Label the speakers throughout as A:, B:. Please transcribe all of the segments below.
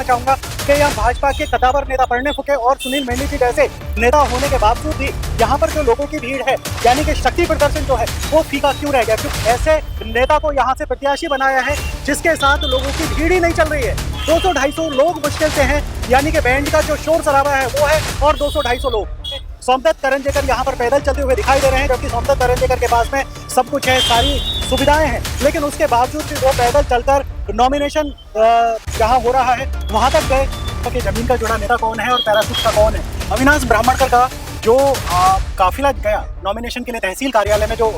A: देखना चाहूंगा कि यहाँ भाजपा के कदावर नेता प्रणय फुके और सुनील मेंढी जी जैसे नेता होने के बावजूद भी यहाँ पर जो लोगों की भीड़ है, यानी कि शक्ति प्रदर्शन जो है वो फीका क्यों रह गया? क्योंकि ऐसे नेता को यहाँ से प्रत्याशी बनाया है जिसके साथ लोगों की भीड़ ही नहीं चल रही है। 200-250 लोग मुश्किल से हैं, यानी कि बैंड का जो शोर शराबा है वो है, और 200-250 लोग। सोमदत्त करंजेकर यहाँ पर पैदल चलते हुए दिखाई दे रहे हैं, क्योंकि सोमदत्त करंजेकर के पास में सब कुछ है, सारी सुविधाएं हैं, लेकिन उसके बावजूद भी वो पैदल चलकर नॉमिनेशन जहाँ हो रहा है वहाँ तक गए। कि जमीन का जुड़ा नेता कौन है और पैराशूट का कौन है? अविनाश ब्राह्मणकर का जो काफिला गया नॉमिनेशन के लिए, तहसील कार्यालय में जो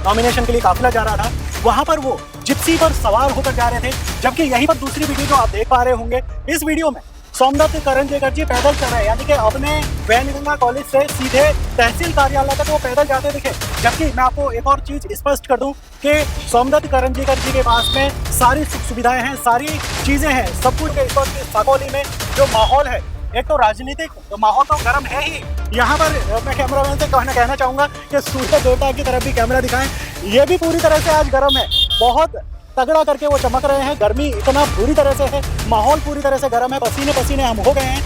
A: नॉमिनेशन के लिए काफिला जा रहा था, वहाँ पर वो जिप्सी पर सवार होकर जा रहे थे, जबकि यहीं पर दूसरी वीडियो जो आप देख पा रहे होंगे, इस वीडियो में सोमदत्त करंजेकर जी पैदल चल रहे हैं, यानी कि अपने वैनगंगा कॉलेज से सीधे तहसील कार्यालय तक वो पैदल जाते दिखे। जबकि मैं आपको एक और चीज स्पष्ट कर दूं कि सोमदत्त करंजेकर जी के पास में सारी सुख सुविधाएं हैं, सारी चीजें हैं, सब कुछ के। इस वक्त साकोली में जो माहौल है, एक तो राजनीतिक माहौल तो गर्म है ही। यहाँ पर मैं कैमरामैन से कहना चाहूंगा कि सूर्य देवता की तरफ भी कैमरा दिखाएं, ये भी पूरी तरह से आज गर्म है, बहुत तगड़ा करके वो चमक रहे हैं। गर्मी इतना बुरी तरह से है, माहौल पूरी तरह से गर्म है, पसीने पसीने हम हो गए हैं।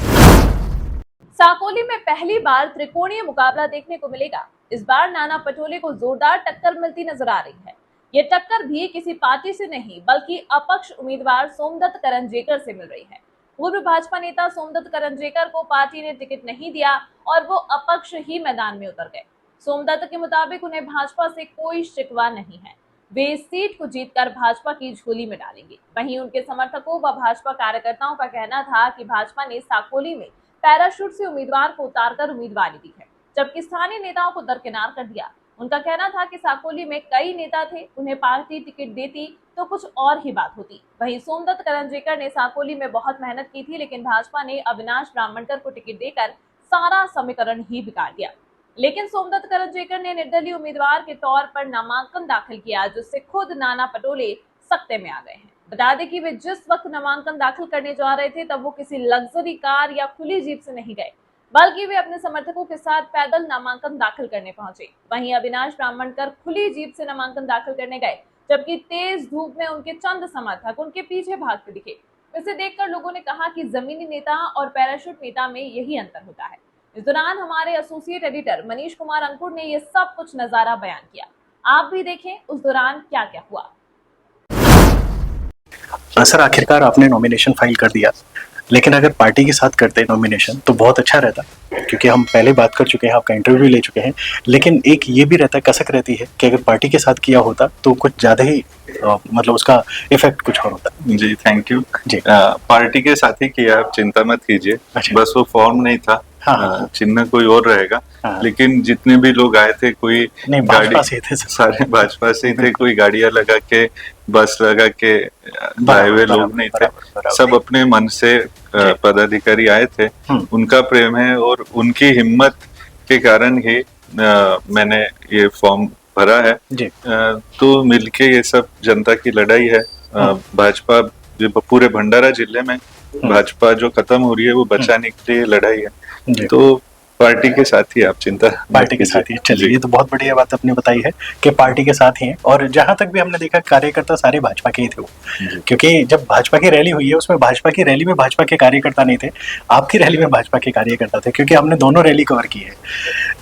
B: साकोली में पहली बार त्रिकोणीय मुकाबला देखने को मिलेगा। इस बार नाना पटोले को जोरदार टक्कर मिलती नजर आ रही है। ये टक्कर भी किसी पार्टी से नहीं, बल्कि अपक्ष उम्मीदवार सोमदत्त करंजेकर से मिल रही है। पूर्व भाजपा नेता सोमदत्त करंजेकर को पार्टी ने टिकट नहीं दिया और वो अपक्ष ही मैदान में उतर गए। सोमदत्त के मुताबिक उन्हें भाजपा से कोई शिकवा नहीं है, वे इस सीट को जीतकर भाजपा की झोली में डालेंगे। वहीं उनके समर्थकों व भाजपा कार्यकर्ताओं का कहना था कि भाजपा ने साकोली में पैराशूट से उम्मीदवार को उतारकर उम्मीदवारी दी है, जबकि स्थानीय नेताओं को दरकिनार कर दिया। उनका कहना था कि साकोली में कई नेता थे, उन्हें पार्टी टिकट देती तो कुछ और ही बात होती। वहीं सोमदत्त करंजेकर ने साकोली में बहुत मेहनत की थी, लेकिन भाजपा ने अविनाश ब्राह्मणकर को टिकट देकर सारा समीकरण ही बिगाड़ दिया। लेकिन सोमदत्त करंजेकर ने निर्दलीय उम्मीदवार के तौर पर नामांकन दाखिल किया, जिससे खुद नाना पटोले सख्ते में आ गए हैं। बता दें कि वे जिस वक्त नामांकन दाखिल करने जा रहे थे, तब वो किसी लग्जरी कार या खुली जीप से नहीं गए, बल्कि वे अपने समर्थकों के साथ पैदल नामांकन दाखिल करने पहुंचे। वहीं अविनाश ब्राह्मणकर खुली जीप से नामांकन दाखिल करने गए, जबकि तेज धूप में उनके चंद समर्थक उनके पीछे भागते दिखे। इसे देखकर लोगों ने कहा कि जमीनी नेता और पैराशूट नेता में यही अंतर होता है। इस दौरान हमारे एसोसिएट एडिटर मनीष कुमार अंकुर ने ये सब कुछ नजारा बयान किया। आप भी देखें उस दौरान क्या क्या हुआ।
C: सर, आखिरकार आपने नॉमिनेशन फाइल कर दिया, लेकिन अगर पार्टी के साथ करते नॉमिनेशन तो बहुत अच्छा रहता, क्योंकि हम पहले बात कर चुके हैं, आपका इंटरव्यू ले चुके हैं। लेकिन एक ये भी रहता है, कसक रहती है कि अगर पार्टी के साथ किया होता तो कुछ ज्यादा ही मतलब उसका इफेक्ट कुछ और होता।
D: जी, थैंक यू
C: जी।
D: पार्टी के साथ ही किया, आप चिंता मत कीजिए।
C: अच्छा।
D: बस वो फॉर्म नहीं था,
C: हाँ।
D: चिन्ह कोई और रहेगा।
C: हाँ।
D: लेकिन जितने भी लोग आए थे, कोई
C: भाजपा से थे,
D: सारे भाजपा से थे, कोई गाड़ियां लगा के, बस लगा के आए हुए लोग नहीं थे, सब अपने मन से पदाधिकारी आए थे। उनका प्रेम है और उनकी हिम्मत के कारण ही मैंने ये फॉर्म भरा है। तो मिलके ये सब जनता की लड़ाई है। भाजपा पूरे भंडारा जिले में भाजपा जो खत्म हो रही है वो बचाने के लिए लड़ाई है। तो पार्टी के साथ ही, आप चिंता
C: पार्टी के साथ ही। चलिए, ये तो बहुत बढ़िया बात आपने बताई है कि पार्टी के साथ ही हैं। और जहां तक भी हमने देखा, कार्यकर्ता सारे भाजपा के ही थे वो, क्योंकि जब भाजपा की रैली हुई है उसमें भाजपा की रैली में भाजपा के कार्यकर्ता नहीं थे, आपकी रैली में भाजपा के कार्यकर्ता थे, क्योंकि हमने दोनों रैली कवर की है।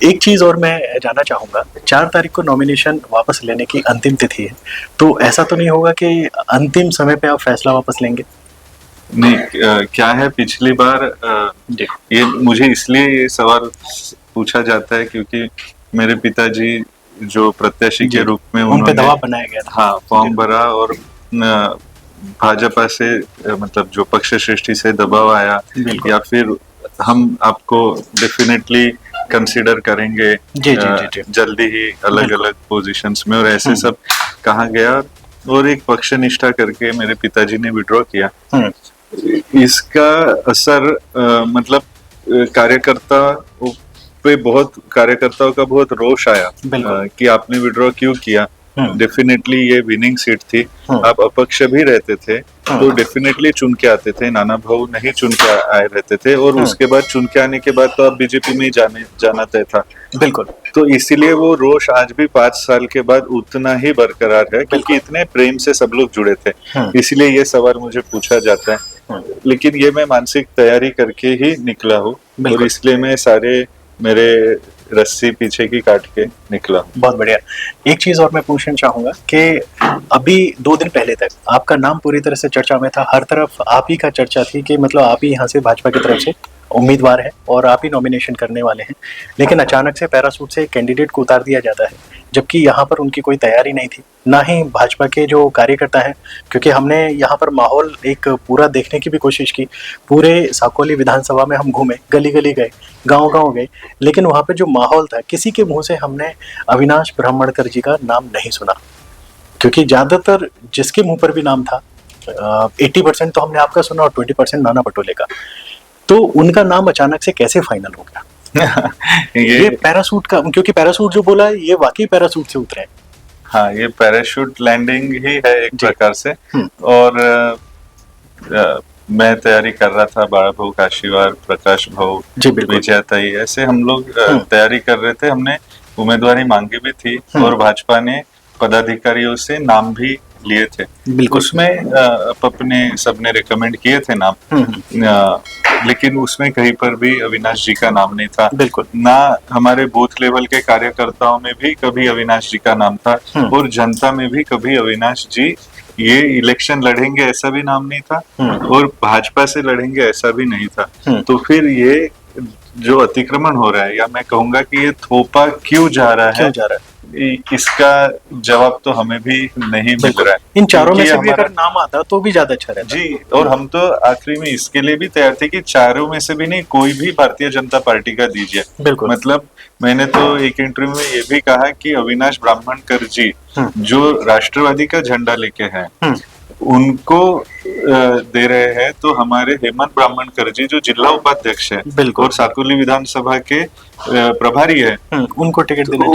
C: एक चीज और मैं जानना चाहूंगा, 4 तारीख को नॉमिनेशन वापस लेने की अंतिम तिथि है, तो ऐसा तो नहीं होगा कि अंतिम समय पे आप फैसला वापस लेंगे?
D: नहीं, क्या है, पिछली बार ये मुझे इसलिए ये सवाल पूछा जाता है क्योंकि मेरे पिताजी जो प्रत्याशी के रूप में
C: उन पे दबाव बनाया गया था।
D: हाँ, फॉर्म भरा और भाजपा से मतलब जो पक्ष सृष्टि से दबाव आया, या फिर हम आपको डेफिनेटली कंसिडर करेंगे जल्दी ही अलग अलग पोजीशंस में, और ऐसे सब कहा गया, और एक पक्ष निष्ठा करके मेरे पिताजी ने विड्रॉ किया। इसका असर मतलब कार्यकर्ताओं का बहुत रोष आया कि आपने विड्रॉ क्यों किया। डेफिनेटली ये विनिंग सीट थी, आप अपक्ष भी रहते थे तो डेफिनेटली चुन के आते थे, नाना भाऊ नहीं चुन के आए रहते थे, और उसके बाद चुन के आने के बाद तो आप बीजेपी में जाना तय था।
C: बिल्कुल।
D: तो इसीलिए वो रोष आज भी 5 साल के बाद उतना ही बरकरार है, क्योंकि इतने प्रेम से सब लोग जुड़े थे। इसीलिए ये सवाल मुझे पूछा जाता है लेकिन ये मैं मानसिक तैयारी करके ही निकला हूँ और
C: बिल्कुल।
D: इसलिए मैं सारे मेरे रस्सी पीछे की काट के निकला हूँ।
C: बहुत बढ़िया। एक चीज और मैं पूछना चाहूंगा कि अभी 2 दिन पहले तक आपका नाम पूरी तरह से चर्चा में था, हर तरफ आप ही का चर्चा थी कि मतलब आप ही यहाँ से भाजपा की तरफ से उम्मीदवार है और आप ही नॉमिनेशन करने वाले हैं, लेकिन अचानक से पैरासूट से एक कैंडिडेट को उतार दिया जाता है, जबकि यहाँ पर उनकी कोई तैयारी नहीं थी, ना ही भाजपा के जो कार्यकर्ता हैं, क्योंकि हमने यहाँ पर माहौल एक पूरा देखने की भी कोशिश की। पूरे साकोली विधानसभा में हम घूमे, गली गली गए, गांव गांव गए, लेकिन वहाँ पे जो माहौल था, किसी के मुंह से हमने अविनाश ब्राह्मणकर जी का नाम नहीं सुना, क्योंकि ज्यादातर जिसके मुंह पर भी नाम था 80% तो हमने आपका सुना और 20% नाना पटोले का। तो उनका नाम अचानक से कैसे फाइनल हो गया? ये पैरासूट का, क्योंकि पैरासूट जो बोला है ये वाकई पैरासूट से उतरे हैं।
D: हाँ, ये पैराशूट लैंडिंग ही है एक प्रकार से। और मैं तैयारी कर रहा था, बाड़ा भाऊ काशीवार, प्रकाश भाऊ, विजयाताई, ऐसे हम लोग तैयारी कर रहे थे। हमने उम्मीदवारी मांगी भी थी और भाजपा ने पदाधिकारियों से नाम भी लिए थे। उसमें अपने सबने रिकमेंड किए थे नाम, लेकिन उसमें कहीं पर भी अविनाश जी का नाम नहीं था।
C: बिल्कुल
D: ना हमारे बूथ लेवल के कार्यकर्ताओं में भी कभी अविनाश जी का नाम था और जनता में भी कभी अविनाश जी ये इलेक्शन लड़ेंगे ऐसा भी नाम नहीं था और भाजपा से लड़ेंगे ऐसा भी नहीं था। तो फिर ये जो अतिक्रमण हो रहा है, या मैं कहूंगा कि ये थोपा क्यों जा रहा है, इसका जवाब तो हमें भी नहीं मिल रहा है।
C: इन चारों में से भी अगर नाम आता तो भी ज्यादा अच्छा रहता।
D: जी, और हम तो आखिरी में इसके लिए भी तैयार थे कि चारों में से भी नहीं, कोई भी भारतीय जनता पार्टी का दीजिए।
C: बिल्कुल।
D: मतलब मैंने तो एक इंटरव्यू में ये भी कहा कि अविनाश ब्राह्मणकर जी जो राष्ट्रवादी का झंडा लेके हैं उनको दे रहे हैं, तो हमारे हेमंत ब्राह्मणकर जी जो जिला उपाध्यक्ष है और साकोली विधानसभा के प्रभारी है,
C: उनको टिकट देना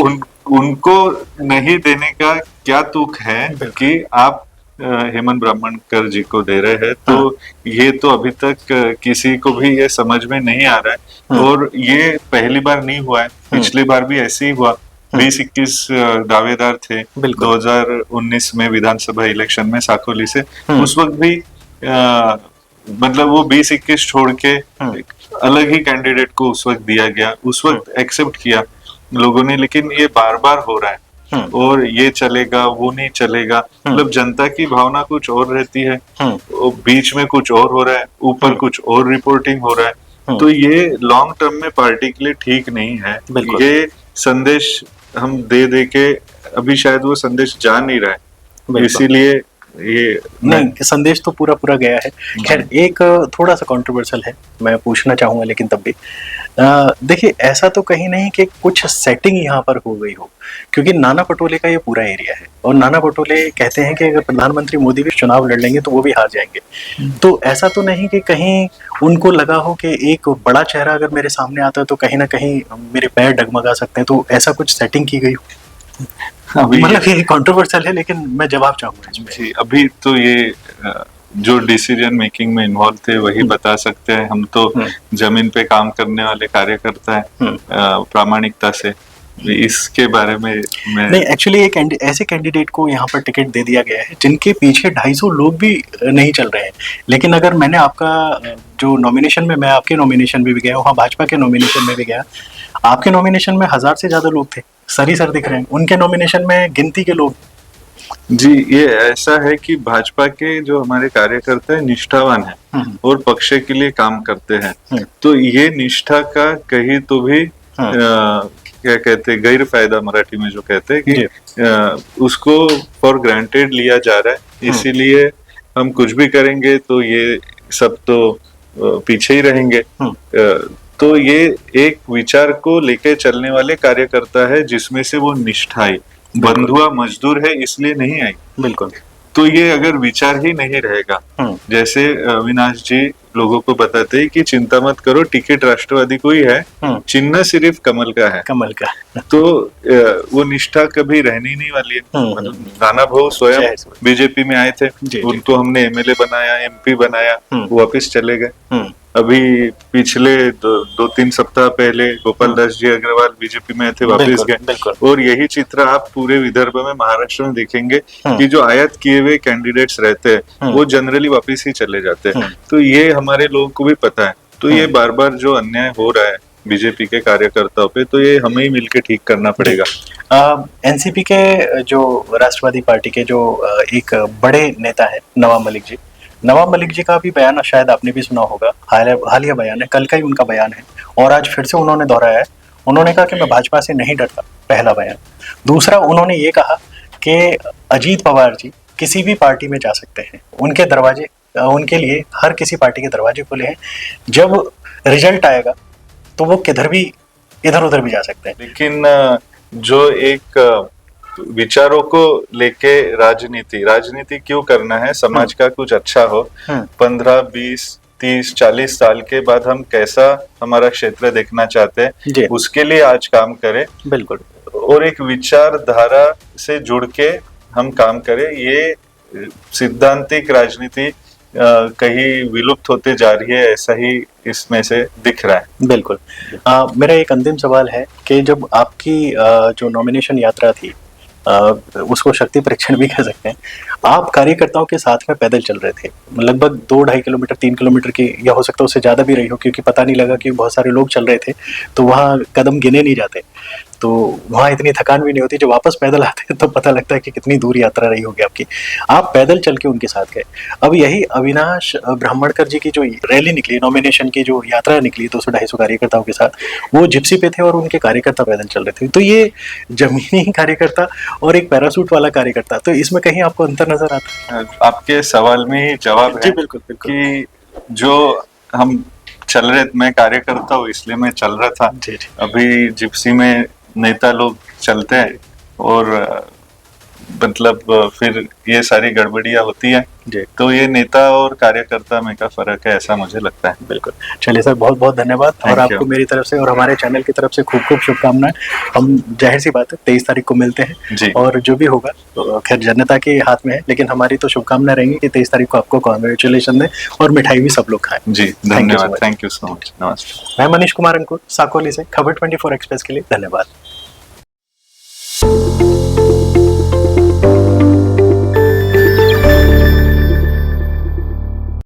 D: उनको नहीं देने का क्या तुक है कि आप हेमंत ब्राह्मणकर जी को दे रहे हैं। तो ये तो अभी तक किसी को भी ये समझ में नहीं आ रहा है और ये पहली बार नहीं हुआ है, पिछली बार भी ऐसे ही हुआ। 20-21 दावेदार थे 2019 में विधानसभा इलेक्शन में साकोली से। उस वक्त भी मतलब वो 20-21 छोड़ के अलग ही कैंडिडेट को उस वक्त दिया गया, उस वक्त एक्सेप्ट किया लोगों ने। लेकिन ये बार बार हो रहा है और ये चलेगा वो नहीं चलेगा, मतलब जनता की भावना कुछ और रहती है, बीच में कुछ और हो रहा है, ऊपर कुछ और रिपोर्टिंग हो रहा है। तो ये लॉन्ग टर्म में पार्टी के लिए ठीक नहीं है। ये संदेश हम दे दे के अभी शायद वो संदेश जा नहीं रहा है, इसीलिए ये
C: नहीं, संदेश तो पूरा पूरा गया है। खैर, एक थोड़ा सा कंट्रोवर्शियल है, मैं पूछना चाहूंगा, लेकिन तब भी देखिए, ऐसा तो कहीं नहीं कि कुछ सेटिंग यहाँ पर हो गई हो, क्योंकि नाना पटोले का ये पूरा एरिया है और नाना पटोले कहते हैं कि अगर प्रधानमंत्री मोदी भी चुनाव लड़ लेंगे तो वो भी हार जाएंगे। तो ऐसा तो नहीं कि कहीं उनको लगा हो कि एक बड़ा चेहरा अगर मेरे सामने आता है तो कहीं ना कहीं मेरे पैर डगमगा सकते हैं, तो ऐसा कुछ सेटिंग की गई हो? मतलब ये कंट्रोवर्शियल है, लेकिन मैं जवाब चाहूंगा इसमें।
D: जी, अभी तो ये जो डिसीजन मेकिंग में इन्वॉल्व थे वही बता सकते हैं। हम तो जमीन पे काम करने वाले कार्यकर्ता हैं प्रामाणिकता से, इसके बारे में मैं
C: नहीं, एक्चुअली एक ऐसे कैंडिडेट को यहाँ पर टिकट दे दिया गया है जिनके पीछे 250 लोग भी नहीं चल रहे हैं। लेकिन अगर मैंने आपका जो नॉमिनेशन में, मैं आपके नॉमिनेशन में भी गया, वहाँ भाजपा के नॉमिनेशन में भी गया, आपके नॉमिनेशन में 1000 से ज्यादा लोग थे, सर ही सर दिख रहे हैं। उनके नॉमिनेशन में गिनती के लोग।
D: जी, ये ऐसा है कि भाजपा के जो हमारे कार्यकर्ता है निष्ठावान है और पक्ष के लिए काम करते हैं। तो ये निष्ठा का कहीं तो भी क्या कहते हैं, गैर फायदा मराठी में जो कहते हैं कि उसको फॉर ग्रांटेड लिया जा रहा है, इसीलिए हम कुछ भी करेंगे तो ये सब तो पीछे ही रहेंगे। तो ये एक विचार को लेके चलने वाले कार्यकर्ता है जिसमें से वो निष्ठा आई, बंधुआ मजदूर है इसलिए नहीं आई।
C: बिल्कुल।
D: तो ये अगर विचार ही नहीं रहेगा, जैसे अविनाश जी लोगों को बताते हैं कि चिंता मत करो, टिकट राष्ट्रवादी को ही है, चिन्ह सिर्फ कमल का है,
C: कमल का।
D: तो वो निष्ठा कभी रहनी नहीं वाली है। मतलब नाना भाऊ स्वयं बीजेपी में आए थे, उनको हमने एमएलए बनाया, एमपी बनाया, वो वापिस चले गए। अभी पिछले दो तीन सप्ताह पहले गोपाल दास जी अग्रवाल बीजेपी में थे, वापस गए, और यही चित्र आप पूरे विदर्भ में, महाराष्ट्र में देखेंगे कि जो आयात किए हुए कैंडिडेट्स रहते हैं वो जनरली वापस ही चले जाते हैं। तो ये हमारे लोगों को भी पता है। तो ये बार बार जो अन्याय हो रहा है बीजेपी के कार्यकर्ताओं पे, तो ये हमें ही मिलकर ठीक करना पड़ेगा।
C: एनसीपी के जो राष्ट्रवादी पार्टी के जो एक बड़े नेता है नवाब मलिक जी का भी बयान शायद आपने भी सुना होगा, हालिया बयान है, कल का ही उनका बयान है और आज फिर से उन्होंने दोहराया है। उन्होंने कहा कि मैं भाजपा से नहीं डरता, पहला बयान। दूसरा, उन्होंने ये कहा कि अजीत पवार जी किसी भी पार्टी में जा सकते हैं, उनके दरवाजे, उनके लिए हर किसी पार्टी के दरवाजे खुले हैं, जब रिजल्ट आएगा तो वो किधर भी, इधर उधर भी जा सकते हैं।
D: लेकिन जो एक विचारों को लेके राजनीति क्यों करना है? समाज का कुछ अच्छा हो, 15, 20, 30, 40 साल के बाद हम कैसा हमारा क्षेत्र देखना चाहते हैं, उसके लिए आज काम करें।
C: बिल्कुल।
D: और एक विचारधारा से जुड़ के हम काम करें। ये सिद्धांतिक राजनीति कहीं विलुप्त होते जा रही है, ऐसा ही इसमें से दिख रहा है।
C: बिल्कुल। मेरा एक अंतिम सवाल है कि जब आपकी जो नॉमिनेशन यात्रा थी, उसको शक्ति परीक्षण भी कह सकते हैं, आप कार्यकर्ताओं के साथ में पैदल चल रहे थे, लगभग 2-2.5 किलोमीटर 3 किलोमीटर की, या हो सकता है उससे ज्यादा भी रही हो, क्योंकि पता नहीं लगा कि बहुत सारे लोग चल रहे थे तो वहाँ कदम गिने नहीं जाते, तो वहाँ इतनी थकान भी नहीं होती। जब वापस पैदल आते हैं तो पता लगता है कि कितनी दूर यात्रा रही होगी आपकी। आप पैदल चल के उनके साथ गए। अब यही अविनाश ब्राह्मणकर जी की जो रैली निकली, नॉमिनेशन की जो यात्रा निकली 200-250 कार्यकर्ताओं के साथ, वो जिप्सी पे थे और उनके कार्यकर्ता पैदल चल रहे थे। तो ये जमीनी कार्यकर्ता और एक पैरासूट वाला कार्यकर्ता, तो इसमें कहीं आपको अंतर नजर आता है?
D: आपके सवाल में ही जवाब है।
C: जी बिल्कुल बिल्कुल।
D: कि जो हम चल रहे, मैं कार्यकर्ता हूँ इसलिए मैं चल रहा था।
C: जी।
D: अभी जिप्सी में नेता लोग चलते हैं और मतलब फिर ये सारी गड़बड़ियां होती है। तो ये नेता और कार्यकर्ता में का फर्क है, ऐसा मुझे लगता है।
C: बिल्कुल। चलिए सर, बहुत बहुत धन्यवाद, और आपको मेरी तरफ से और हमारे चैनल की तरफ से खूब खूब शुभकामनाएं। हम जाहिर सी बात है 23 तारीख को मिलते हैं
D: जी।
C: और जो भी होगा तो खैर जनता के हाथ में है, लेकिन हमारी तो शुभकामनाएं रहेंगी कि 23 तारीख को आपको कांग्रेचुलेशन दें और मिठाई भी सब लोग खाएं।
D: जी धन्यवाद, थैंक यू सो मच। नमस्ते।
C: मैं मनीष कुमार अंकुर, साकोली से, खबर 24 एक्सप्रेस के लिए धन्यवाद।